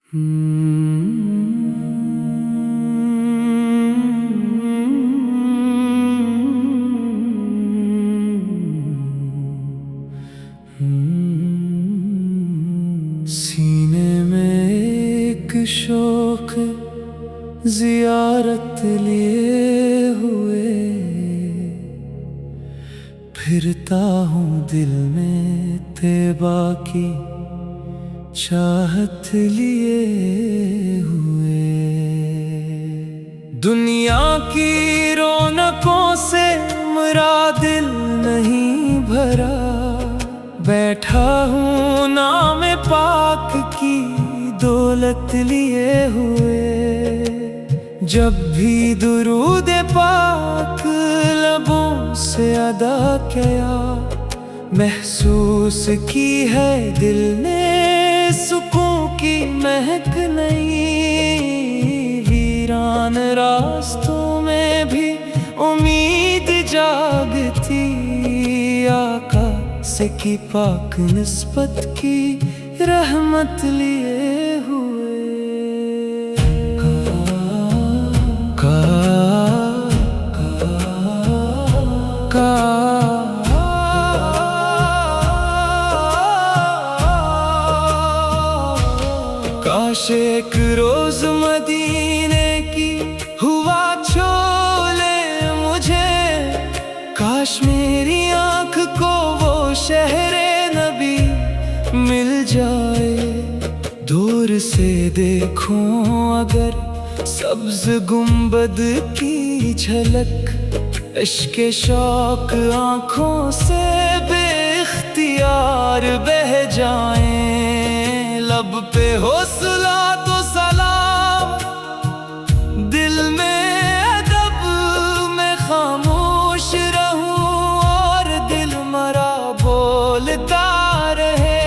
سینے میں ایک شوق زیارت لیے ہوئے پھرتا ہوں دل میں طیبہ کی چاہت لیے ہوئے۔ دنیا کی رونقوں سے میرا دل نہیں بھرا، بیٹھا ہوں نام پاک کی دولت لیے ہوئے۔ جب بھی درود پاک لبوں سے ادا کیا، محسوس کی ہے دل نے سکون کی مہک نئی۔ ویران راستوں میں بھی امید جاگتی، آقا سے کی پاک نسبت کی رحمت لیے ہوئے۔ کاش ایک روز مدینے کی ہوا چھولے مجھے، کاش میری آنکھ کو وہ شہر نبی مل جائے۔ دور سے دیکھوں اگر سبز گنبد کی جھلک، عشق شوق آنکھوں سے بے اختیار بہہ جائیں۔ لب پہ ہو صلاۃ و سلام، دل میں ادب میں خاموش رہوں، اور دل مرا بولتا رہے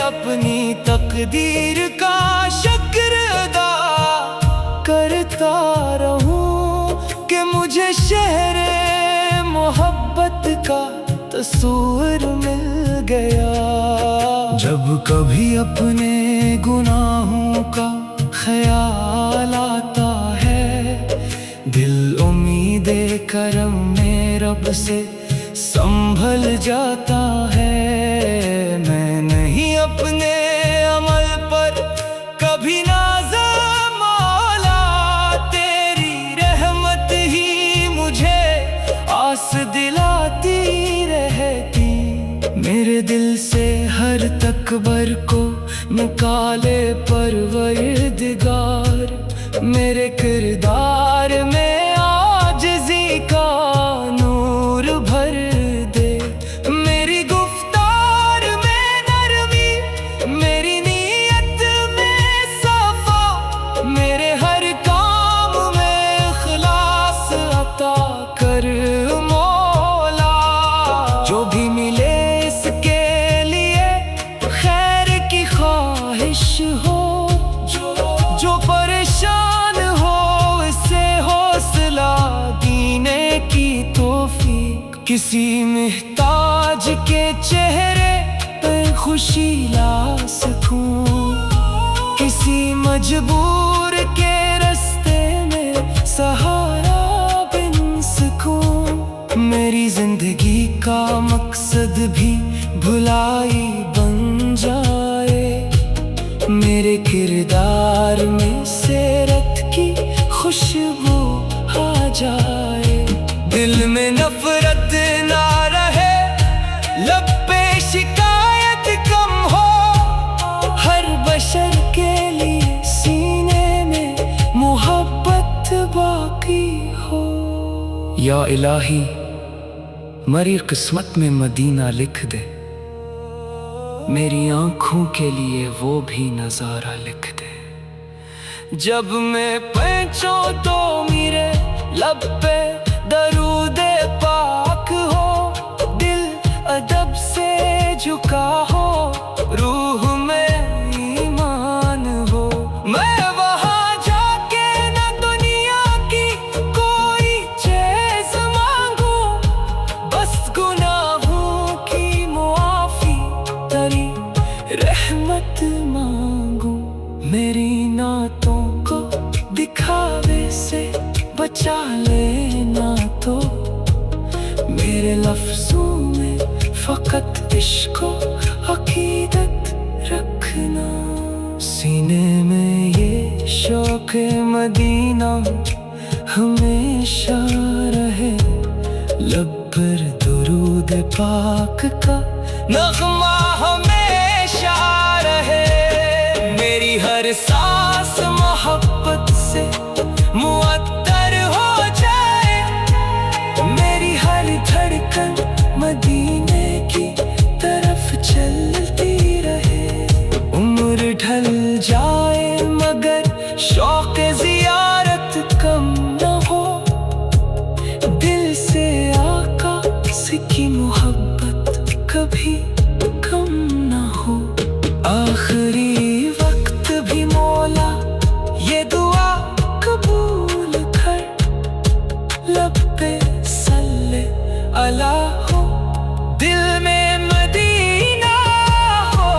اپنی تقدیر کا شکر ادا کرتا رہوں کہ مجھے شہر محبت کا تصور مل گیا۔ جب کبھی اپنے گناہوں کا خیال آتا ہے، دل امید کرم میں رب سے سنبھل جاتا ہے۔ میں نہیں اپنے عمل پر کبھی نازا مولا، تیری رحمت ہی مجھے آس دلاتی رہتی۔ میرے دل سے ہر تکبر کو نکالے پروردگار، میرے کردار میں عاجزی کا نور بھر دے۔ میری گفتار میں نرمی، میری نیت میں صفا، میرے ہر کام میں اخلاص عطا کر مولا۔ جو بھی ملے اس کے لیے خیر کی خواہش ہو، جو پریشان ہو اسے حوصلہ دینے کی توفیق، کسی محتاج کے چہرے پہ خوشی لا سکوں، کسی مجبور کے رستے میں سہارا بن سکوں۔ میری زندگی کا مقصد بھی بھلائی بن جائے، میرے کردار میں سیرت کی خوشبو آ جائے۔ دل میں نفرت نہ رہے، لب پہ شکایت کم ہو، ہر بشر کے لیے سینے میں محبت باقی ہو۔ یا الہی مری قسمت میں مدینہ لکھ دے، میری آنکھوں کے لیے وہ بھی نظارہ لکھ دے۔ جب میں پہنچوں تو میرے لب پہ درود پاک ہو، دل ادب سے جھکا ہو، روح میں ایمان ہو۔ میں وہاں جا کے نہ دنیا کی کوئی چیز مانگوں، بس گناہوں کی معافی تری رحمت مانگوں۔ میری نعتوں کو دکھاوے سے بچا لینا تو میرے لفظوں میں فقط عشق و عقیدت رکھنا. سینے میں یہ شوق مدینہ ہمیشہ رہے، لب پر درود پاک کا نغمہ ہمیشہ رہے. میری ہر سانس محبت سے معطر ہو جائے، میری ہر دھڑکن مدینے کی طرف چلتی رہے. عمر ڈھل جائے مگر شوق زیارت کم نہ ہو، دل سے آقا کی محبت کبھی کم نہ ہو. آخری وقت بھی مولا یہ دعا قبول کر، لب پہ صلی اللہ ہو، دل میں مدینہ ہو.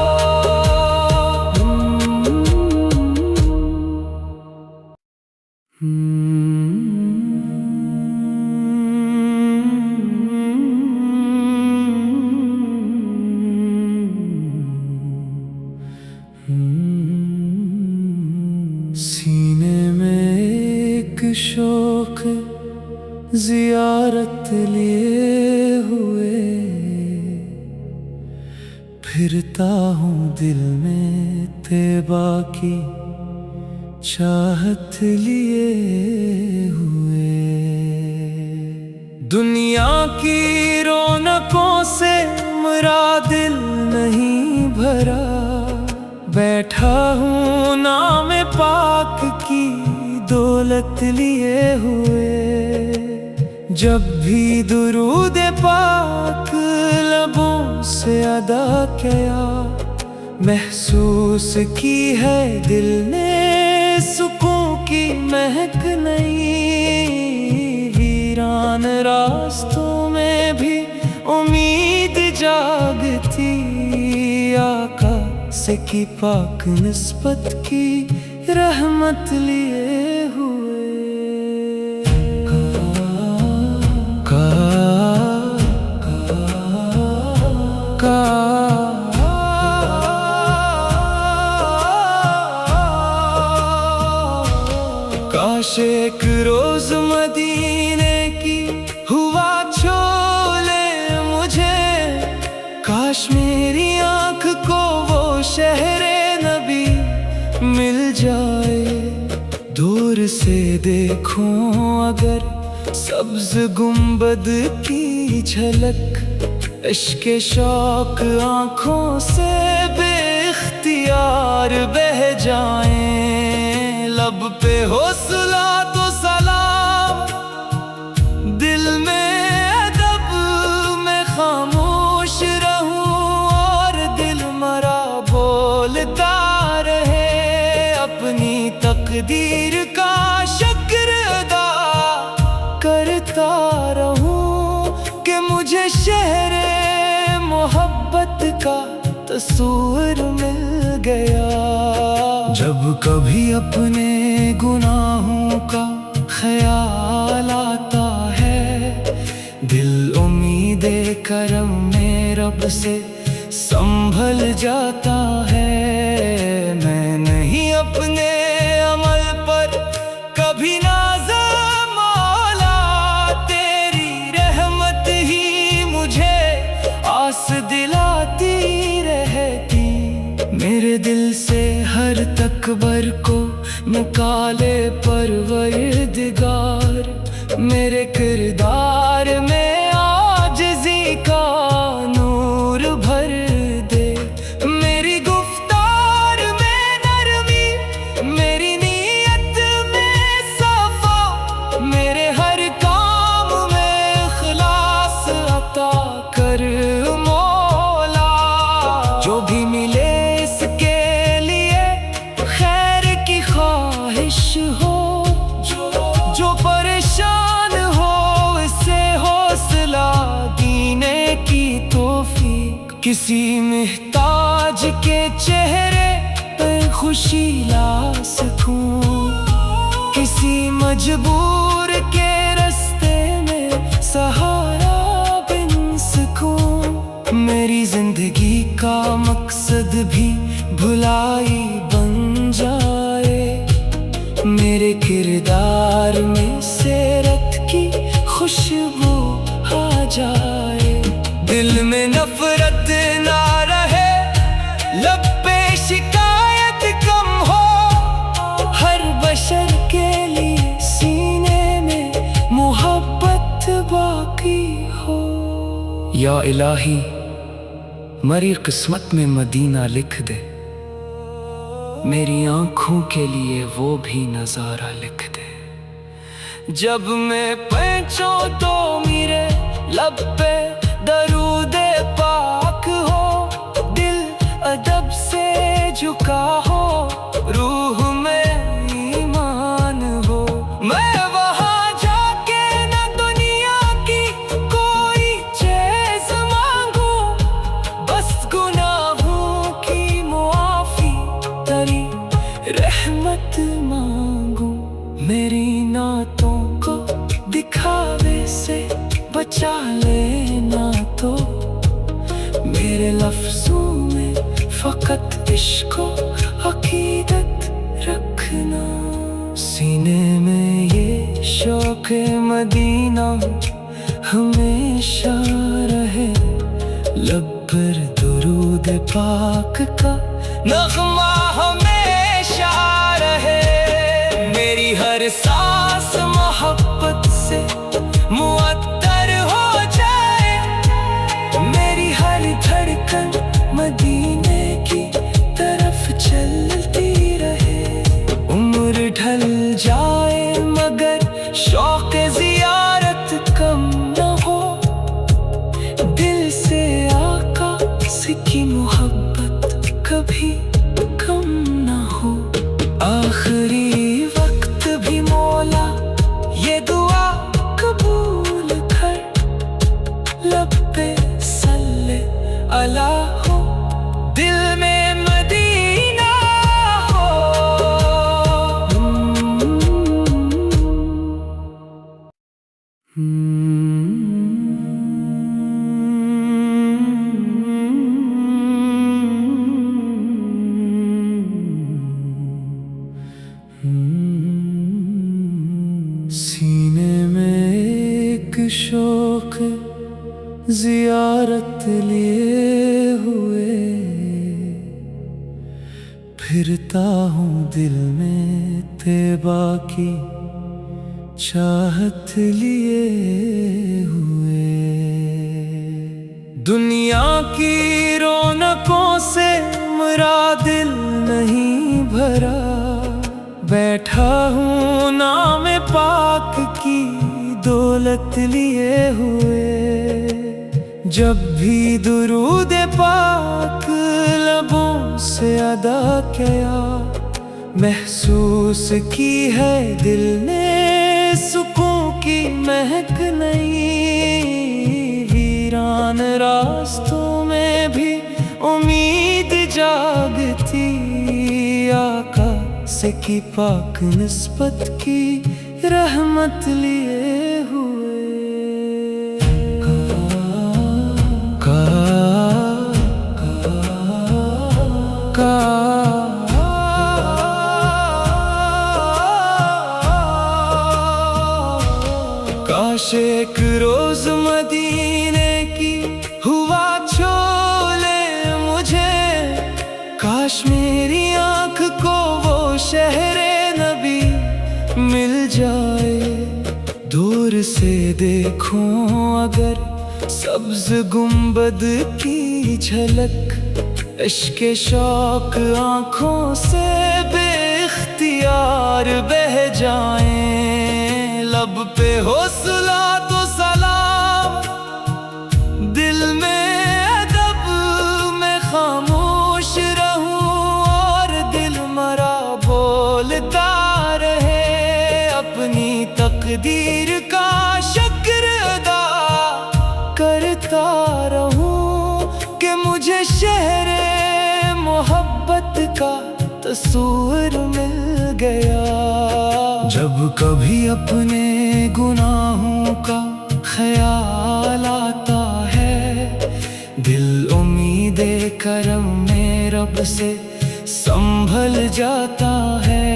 سینے میں ایک شوق زیارت لیے ہوئے، پھرتا ہوں دل میں طیبہ کی چاہت لیے ہوئے. دنیا کی رونقوں سے میرا دل نہیں بھرا، بیٹھا ہوں نام پاک کی دولت لیے ہوئے. جب بھی درود پاک لبوں سے ادا کیا، محسوس کی ہے دل نے سکون کی مہک نئی. ویران راستوں میں بھی امید جاگتی، آقا سے کی پاک نسبت کی رحمت لیے ہوئے. کاش ایک روز مدینے کی ہوا چھولے مجھے، کاش میری آنکھ کو وہ شہر نبی مل جائے. دور سے دیکھوں اگر سبز گنبد کی جھلک، عشق شوق آنکھوں سے بے اختیار بہہ جائیں. لب پہ ہو صلاۃ و سلام، دل میں ادب میں خاموش رہوں، اور دل مرا بولتا رہے. اپنی تقدیر کا شکر ادا کرتا رہوں کہ مجھے شہر محبت کا تصور مل گیا. جب کبھی اپنے گناہوں کا خیال آتا ہے، دل امید کرم میں رب سے سنبھل جاتا ہے. میں نہیں اپنے عمل پر کبھی نازا مولا، تیری رحمت ہی مجھے آس دلاتی رہتی. میرے دل سے ہر تکبر کو نکالے پروردگار، میرے کردار میں عاجزی کا نور بھر دے. میری گفتار میں نرمی، میری نیت میں صفا، میرے ہر کام میں اخلاص عطا کر مولا. جو بھی ملے اس کے لیے خیر کی خواہش ہو، جو پریشان ہو اسے حوصلہ دینے کی توفیق. کسی محتاج کے چہرے پہ خوشی لا سکوں، کسی مجبور کے راستے میں سہارا بن سکوں، میری زندگی کا مقصد بھی بھلائی بن جائے، میرے کردار میں سیرت کی خوشبو آ جائے، دل میں نفرت نہ رہے، لب پہ شکایت کم ہو، ہر بشر کے لیے سینے میں محبت باقی ہو۔ یا الہی مری قسمت میں مدینہ لکھ دے، میری آنکھوں کے لیے وہ بھی نظارہ لکھ دے، جب میں پہنچوں تو میرے لب پہ درود پاک ہو، دل ادب سے جھکا ہو، روح میں ایمان ہو، میں وہاں جا کے نہ دنیا کی کوئی چیز مانگوں، بس گناہوں کی معافی تیری رحمت مانگوں، میری نعتوں کو دکھاوے سے بچا لینا، تو میرے لفظوں میں فقط عشق و عقیدت رکھنا، سینے میں یہ شوق مدینہ ہمیشہ رہے، لب پر درود پاک کا نغمہ ہمیشہ رہے، میری ہر سانس محبت سے معطر ہو جائے، میری ہر دھڑکن مدینے کی طرف چلتی رہے، عمر ڈھل جائے مگر شوق زیارت کم نہ ہو، دل سے آقا سے کی محبت کبھی کم نہ ہو، آخری وقت بھی مولا یہ دعا قبول کر، لب پہ صلی اللہ ہو، دل میں مدینہ ہو۔ سینے میں ایک شوق زیارت لیے ہوئے، پھرتا ہوں دل میں طیبہ کی چاہت لیے ہوئے، دنیا کی رونقوں سے میرا دل نہیں بھرا، بیٹھا ہوں نام پاک کی دولت لیے ہوئے، جب بھی درود پاک لبوں سے ادا کیا، محسوس کی ہے دل نے سکون کی مہک نئی، ویران راستوں میں بھی امید جاگتی، آقا سے کی پاک نسبت کی رحمت لیے ہوئے، کاش ایک روز مدینے کی ہوا چھولے مجھے، کاش میری آنکھ کو وہ شہر نبی مل جائے، دور سے دیکھوں اگر سبز گنبد کی جھلک، عشق شوق آنکھوں سے بے اختیار بہہ جائیں، لب پہ ہو صلاۃ و سلام، دل میں ادب میں خاموش رہوں، اور دل مرا بولتا رہے، اپنی تقدیر کا شکر ادا کرتا رہوں، کہ مجھے شہر محبت کا تصور مل گیا۔ جب کبھی اپنے گناہوں کا خیال آتا ہے، دل امید کرم میں رب سے سنبھل جاتا ہے۔